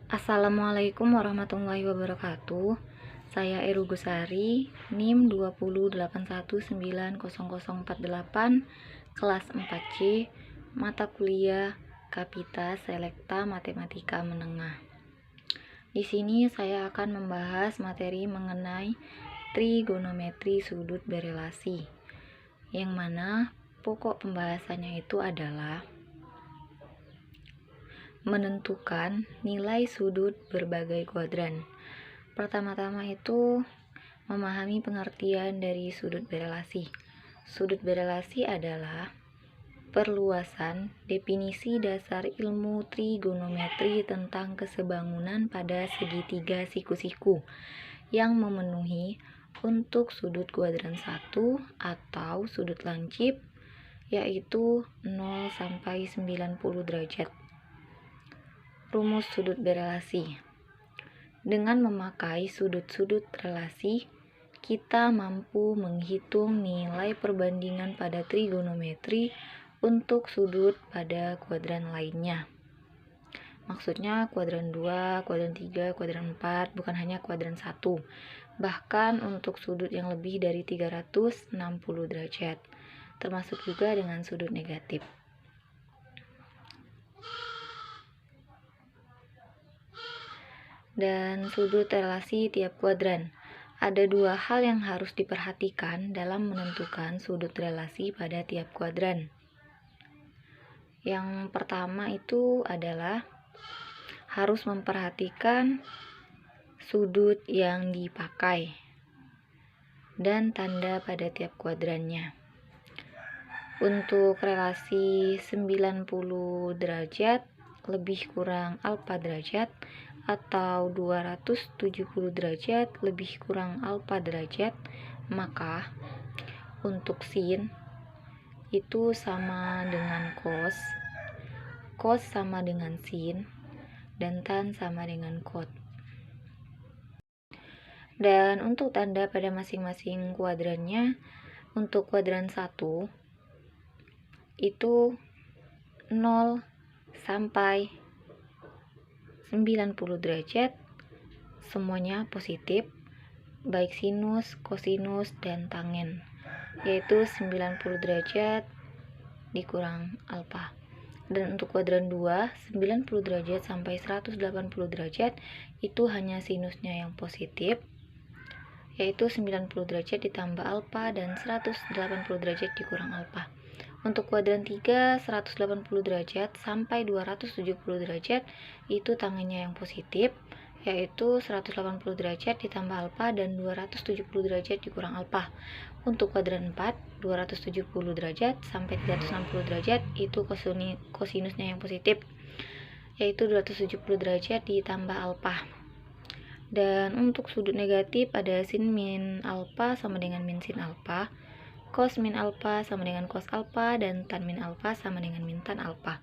Assalamualaikum warahmatullahi wabarakatuh. Saya Eru Gusari, NIM 208190048, kelas 4C, mata kuliah Kapita Selekta Matematika Menengah. Di sini saya akan membahas materi mengenai trigonometri sudut berelasi, yang mana pokok pembahasannya itu adalah menentukan nilai sudut berbagai kuadran. Pertama-tama itu memahami pengertian dari sudut berelasi. Sudut berelasi adalah perluasan definisi dasar ilmu trigonometri tentang kesebangunan pada segitiga siku-siku yang memenuhi untuk sudut kuadran 1 atau sudut lancip, yaitu 0 sampai 90 derajat. Rumus sudut berelasi. Dengan memakai sudut-sudut relasi, kita mampu menghitung nilai perbandingan pada trigonometri untuk sudut pada kuadran lainnya. Maksudnya kuadran 2, kuadran 3, kuadran 4, bukan hanya kuadran 1. Bahkan untuk sudut yang lebih dari 360 derajat, termasuk juga dengan sudut negatif. Dan sudut relasi tiap kuadran. Ada dua hal yang harus diperhatikan dalam menentukan sudut relasi pada tiap kuadran. Yang pertama itu adalah harus memperhatikan sudut yang dipakai dan tanda pada tiap kuadrannya. Untuk relasi 90 derajat lebih kurang alfa derajat atau 270 derajat lebih kurang alfa derajat, maka untuk sin itu sama dengan cos, cos sama dengan sin, dan tan sama dengan cot. Dan untuk tanda pada masing-masing kuadrannya, untuk kuadran 1 itu 0 sampai 90 derajat semuanya positif, baik sinus, kosinus, dan tangen, yaitu 90 derajat dikurang alfa. Dan untuk kuadran 2, 90 derajat sampai 180 derajat itu hanya sinusnya yang positif, yaitu 90 derajat ditambah alfa dan 180 derajat dikurang alfa. Untuk kuadran 3, 180 derajat sampai 270 derajat itu tangennya yang positif, yaitu 180 derajat ditambah alfa dan 270 derajat dikurang alfa. Untuk kuadran 4, 270 derajat sampai 360 derajat itu kosinusnya yang positif, yaitu 270 derajat ditambah alfa. Dan untuk sudut negatif ada sin min alfa sama dengan min sin alfa, cos min alfa sama dengan cos alfa, dan tan min alfa sama dengan min tan alfa.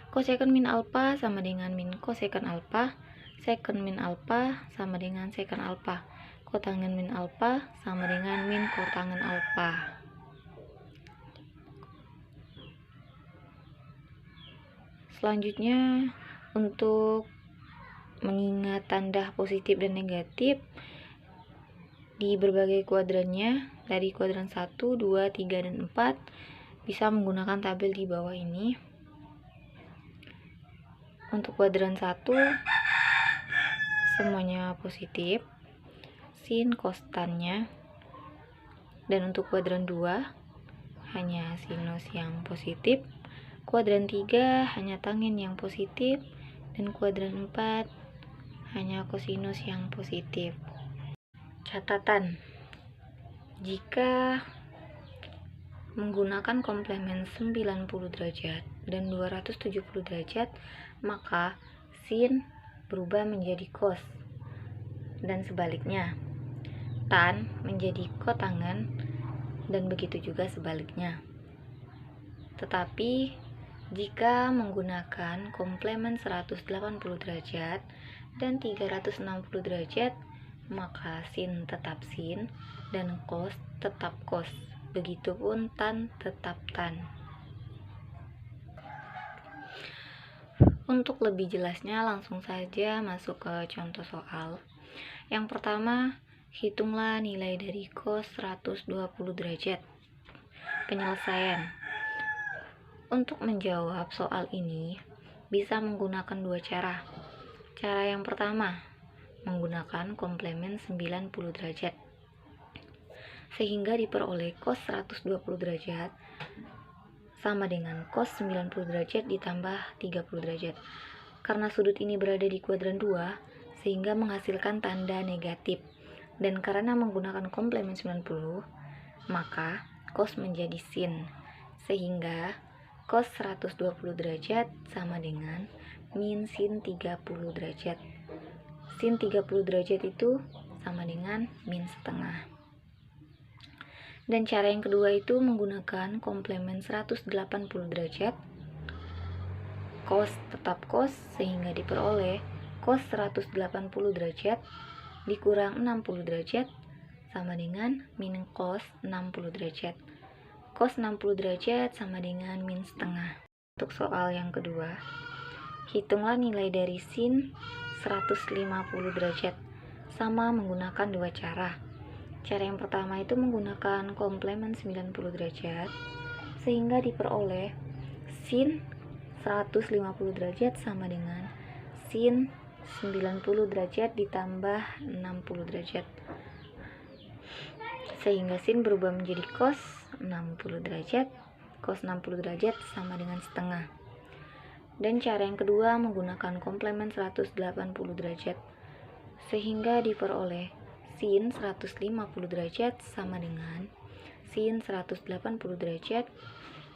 Kosekon min alfa sama dengan min kosekon alfa, sekon min alfa sama dengan sekon alfa, kotangen min alfa sama dengan min kotangen alfa. Selanjutnya, untuk mengingat tanda positif dan negatif di berbagai kuadrannya, dari kuadran 1, 2, 3, dan 4 bisa menggunakan tabel di bawah ini. Untuk kuadran 1 semuanya positif, sin cos tannya. Dan untuk kuadran 2 hanya sinus yang positif, kuadran 3 hanya tangen yang positif, dan kuadran 4 hanya kosinus yang positif. Catatan: jika menggunakan komplement 90 derajat dan 270 derajat, maka sin berubah menjadi cos, dan sebaliknya tan menjadi kotangen, dan begitu juga sebaliknya. Tetapi jika menggunakan komplement 180 derajat dan 360 derajat, maka sin tetap sin dan cos tetap cos. Begitupun tan tetap tan. Untuk lebih jelasnya langsung saja masuk ke contoh soal. Yang pertama, hitunglah nilai dari cos 120 derajat. Penyelesaian. Untuk menjawab soal ini, bisa menggunakan dua cara. Cara yang pertama, menggunakan komplement 90 derajat. Sehingga diperoleh cos 120 derajat sama dengan cos 90 derajat ditambah 30 derajat. Karena sudut ini berada di kuadran 2, sehingga menghasilkan tanda negatif. Dan karena menggunakan komplement 90, maka cos menjadi sin. Sehingga cos 120 derajat sama dengan min sin 30 derajat. Sin 30 derajat itu sama dengan min setengah. Dan cara yang kedua itu menggunakan komplement 180 derajat. Cos tetap cos, sehingga diperoleh cos 180 derajat dikurang 60 derajat sama dengan min cos 60 derajat. Cos 60 derajat sama dengan min setengah. Untuk soal yang kedua, hitunglah nilai dari sin 150 derajat. Sama menggunakan dua cara. Cara yang pertama itu menggunakan komplement 90 derajat, sehingga diperoleh sin 150 derajat sama dengan sin 90 derajat ditambah 60 derajat. Sehingga sin berubah menjadi cos 60 derajat. Cos 60 derajat sama dengan setengah. Dan cara yang kedua menggunakan komplement 180 derajat, sehingga diperoleh sin 150 derajat sama dengan sin 180 derajat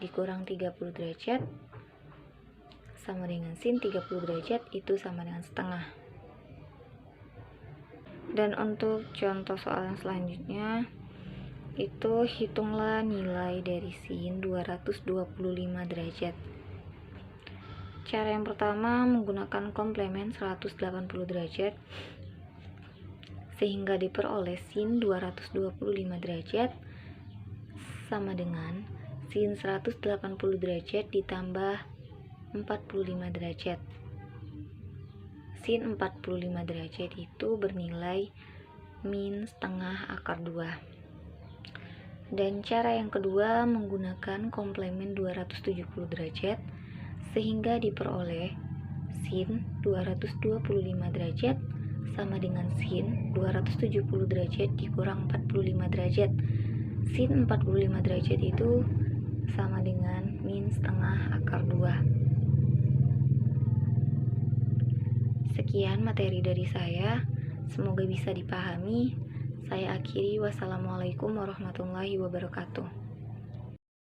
dikurang 30 derajat sama dengan sin 30 derajat itu sama dengan setengah. Dan untuk contoh soal yang selanjutnya itu hitunglah nilai dari sin 225 derajat. Cara yang pertama menggunakan komplement 180 derajat, sehingga diperoleh sin 225 derajat sama dengan sin 180 derajat ditambah 45 derajat. Sin 45 derajat itu bernilai min setengah akar 2. Dan cara yang kedua menggunakan komplement 270 derajat, sehingga diperoleh sin 225 derajat sama dengan sin 270 derajat dikurang 45 derajat. Sin 45 derajat itu sama dengan min setengah akar 2. Sekian materi dari saya, semoga bisa dipahami. Saya akhiri, wassalamualaikum warahmatullahi wabarakatuh.